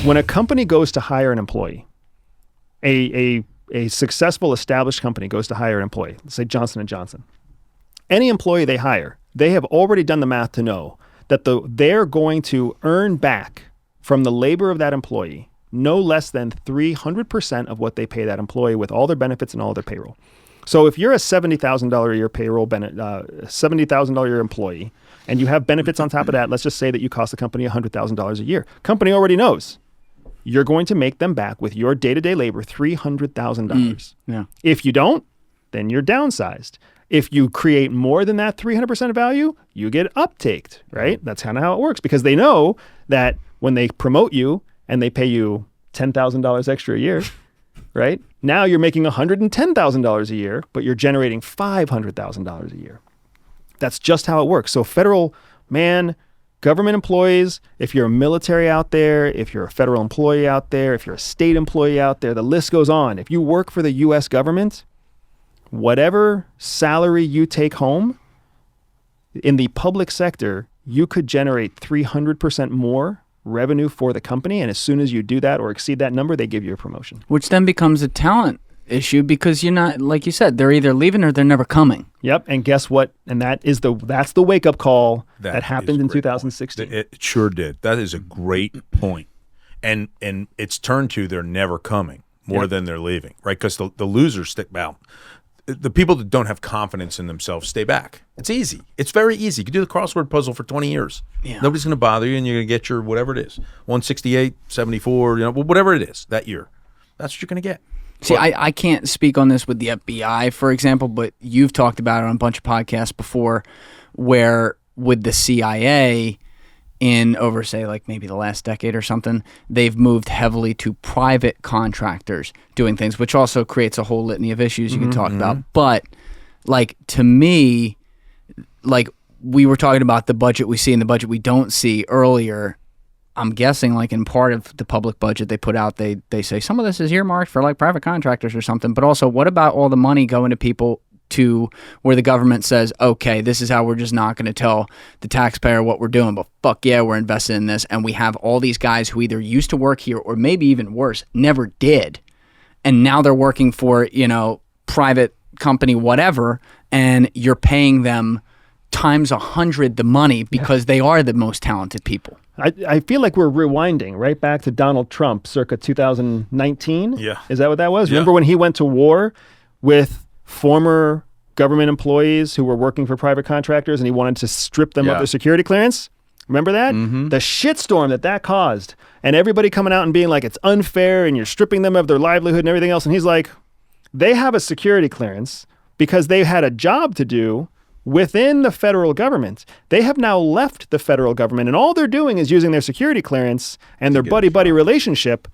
When a company goes to hire an employee, a successful established company goes to hire an employee, let's say Johnson & Johnson. Any employee they hire, they have already done the math to know that they're going to earn back from the labor of that employee no less than 300% of what they pay that employee with all their benefits and all their payroll. So if you're a $70,000 a year payroll, $70,000 a year employee, and you have benefits on top of that, let's just say that you cost the company $100,000 a year. Company already knows you're going to make them back with your day-to-day labor $300,000. Yeah. If you don't, then you're downsized. If you create more than that 300% of value, you get uptaked, right? That's kind of how it works, because they know that when they promote you and they pay you $10,000 extra a year, right? Now you're making $110,000 a year, but you're generating $500,000 a year. That's just how it works. So government employees, if you're a military out there, if you're a federal employee out there, if you're a state employee out there, the list goes on. If you work for the U.S. government, whatever salary you take home, in the public sector, you could generate 300% more revenue for the company. And as soon as you do that or exceed that number, they give you a promotion. Which then becomes a talent issue, because you're not, like you said, they're either leaving or they're never coming. Yep. And guess what? And that's the wake up call that happened in 2016. It sure did. That is a great point. And it's turned to they're never coming more than they're leaving, right? Because the losers stick out. The people that don't have confidence in themselves stay back. It's easy. It's very easy. You can do the crossword puzzle for 20 years. Yeah. Nobody's going to bother you, and you're going to get your whatever it is, 168, 74, whatever it is that year. That's what you're going to get. See, I can't speak on this with the FBI, for example, but you've talked about it on a bunch of podcasts before, where with the CIA in over, say, like maybe the last decade or something, they've moved heavily to private contractors doing things, which also creates a whole litany of issues you can talk about. But, like, to me, like, we were talking about the budget we see and the budget we don't see earlier. I'm guessing, like, in part of the public budget they put out, they say some of this is earmarked for, like, private contractors or something. But also, what about all the money going to people to where the government says, okay, this is how we're just not going to tell the taxpayer what we're doing, but fuck yeah, we're invested in this. And we have all these guys who either used to work here or maybe even worse, never did. And now they're working for, private company, whatever, and you're paying them times 100 the money because they are the most talented people. I feel like we're rewinding right back to Donald Trump circa 2019. Yeah. Is that what that was? Yeah. Remember when he went to war with former government employees who were working for private contractors and he wanted to strip them of their security clearance? Remember that? Mm-hmm. The shitstorm that caused, and everybody coming out and being like, it's unfair and you're stripping them of their livelihood and everything else. And he's like, they have a security clearance because they had a job to do within the federal government. They have now left the federal government, and all they're doing is using their security clearance and their buddy-buddy relationship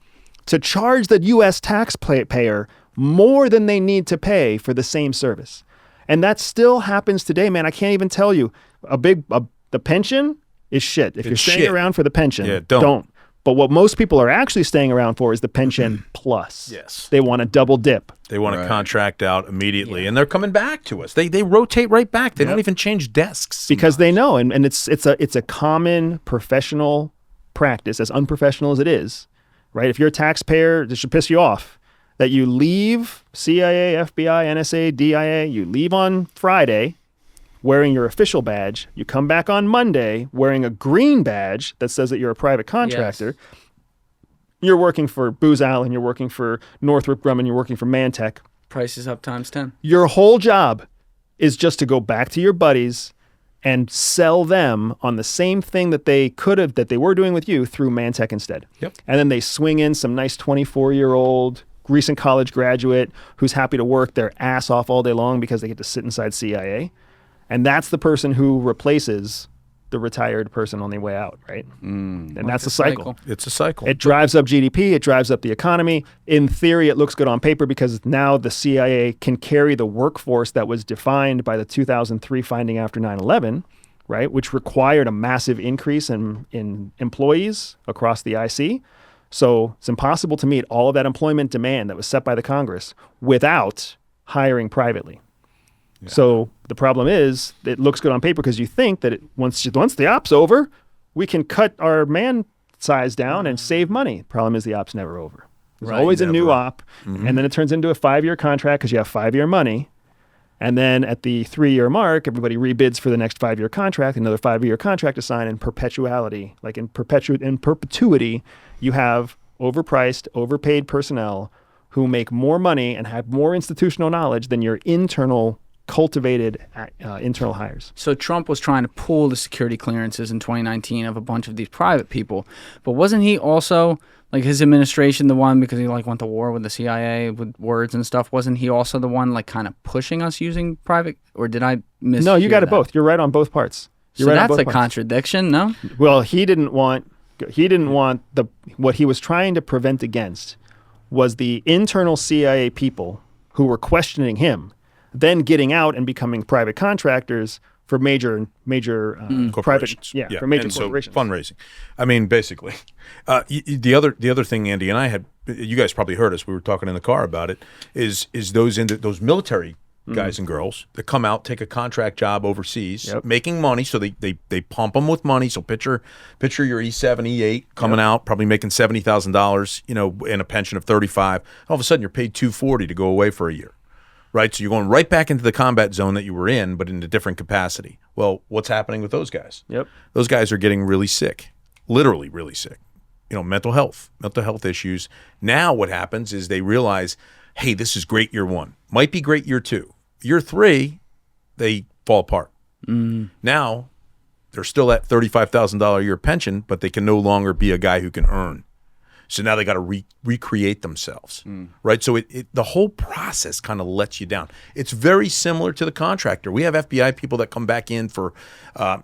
to charge the U.S. taxpayer more than they need to pay for the same service. And that still happens today, man. I can't even tell you. The pension is shit. If you're staying around for the pension, don't. But what most people are actually staying around for is the pension plus. Yes. They want to double dip. They want to contract out immediately, and they're coming back to us. They rotate right back. They don't even change desks sometimes. Because they know, and it's a common professional practice, as unprofessional as it is, right? If you're a taxpayer, this should piss you off, that you leave CIA, FBI, NSA, DIA, you leave on Friday wearing your official badge, you come back on Monday wearing a green badge that says that you're a private contractor. Yes. You're working for Booz Allen, you're working for Northrop Grumman, you're working for Mantech. Price is up times 10. Your whole job is just to go back to your buddies and sell them on the same thing that they were doing with you through Mantech instead. Yep. And then they swing in some nice 24-year-old recent college graduate who's happy to work their ass off all day long because they get to sit inside CIA. And that's the person who replaces the retired person on the way out, right? And that's a cycle. It's a cycle. It drives up GDP. It drives up the economy. In theory, it looks good on paper because now the CIA can carry the workforce that was defined by the 2003 finding after 9/11, right, which required a massive increase in employees across the IC. So it's impossible to meet all of that employment demand that was set by the Congress without hiring privately. Yeah. So the problem is it looks good on paper because you think that once the op's over, we can cut our size down and save money. Problem is the op's never over. There's Right, always a new never. op, and then it turns into a 5-year contract because you have 5-year money. And then at the 3-year mark, everybody rebids for the next 5-year contract, another 5-year contract to sign in perpetuality. Like in perpetuity, you have overpriced, overpaid personnel who make more money and have more institutional knowledge than your internal cultivated internal hires. So Trump was trying to pull the security clearances in 2019 of a bunch of these private people, but wasn't he also, like his administration, the one, because he like went to war with the CIA with words and stuff, wasn't he also the one like kind of pushing us using private, or did I miss? No, you got it both. You're right on both parts. You're So right on that's both a parts. contradiction, no? Well, he didn't want what he was trying to prevent against was the internal CIA people who were questioning him, then getting out and becoming private contractors for major private, corporations. for major and corporations. So fundraising. I mean, basically, the other thing Andy and I had, you guys probably heard us. We were talking in the car about it. Is those military guys and girls that come out, take a contract job overseas, making money. So they pump them with money. So picture your E7, E8 coming out, probably making $70,000, in a pension of 35. All of a sudden, you're paid $240 to go away for a year. Right, so you're going right back into the combat zone that you were in, but in a different capacity. Well, what's happening with those guys? Yep. Those guys are getting really sick, literally really sick. Mental health issues. Now what happens is they realize, hey, this is great year 1. Might be great year 2. Year 3, they fall apart. Now, they're still at $35,000 a year pension, but they can no longer be a guy who can earn. So now they got to recreate themselves, right? So the whole process kind of lets you down. It's very similar to the contractor. We have FBI people that come back in for, I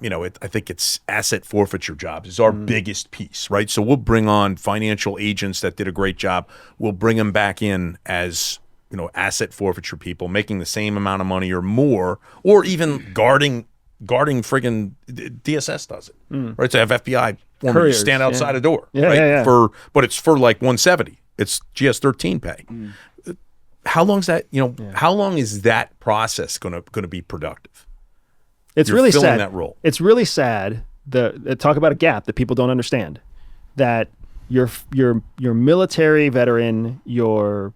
think it's asset forfeiture jobs is our biggest piece, right? So we'll bring on financial agents that did a great job. We'll bring them back in as, asset forfeiture people, making the same amount of money or more, or even guarding friggin' DSS does it, right? So have FBI Couriers, stand outside a door, Yeah, right? yeah, yeah. But it's for like 170. It's GS-13 pay. How long's that? How long is that process going to be productive? It's You're really filling sad. that role. It's really sad. Talk about a gap that people don't understand. That your military veteran, your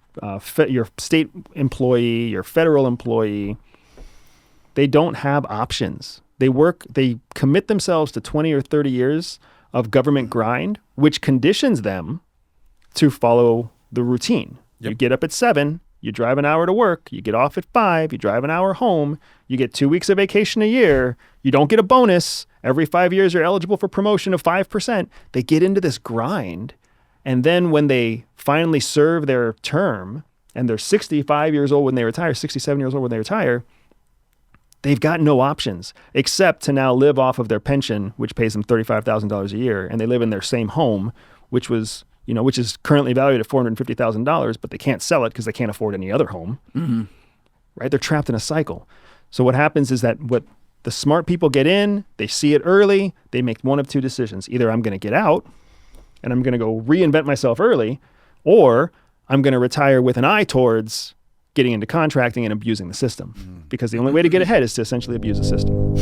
state employee, your federal employee, they don't have options. They commit themselves to 20 or 30 years of government grind, which conditions them to follow the routine. Yep. You get up at 7, you drive an hour to work, you get off at 5, you drive an hour home, you get 2 weeks of vacation a year, you don't get a bonus. Every 5 years you're eligible for promotion of 5%. They get into this grind, and then when they finally serve their term and they're 65 years old when they retire, 67 years old when they retire, they've got no options except to now live off of their pension, which pays them $35,000 a year, and they live in their same home, which is currently valued at $450,000, but they can't sell it because they can't afford any other home. Right? They're trapped in a cycle. So what happens is that what the smart people get in, they see it early, they make one of two decisions. Either I'm going to get out and I'm going to go reinvent myself early, or I'm going to retire with an eye towards getting into contracting and abusing the system, because the only way to get ahead is to essentially abuse the system.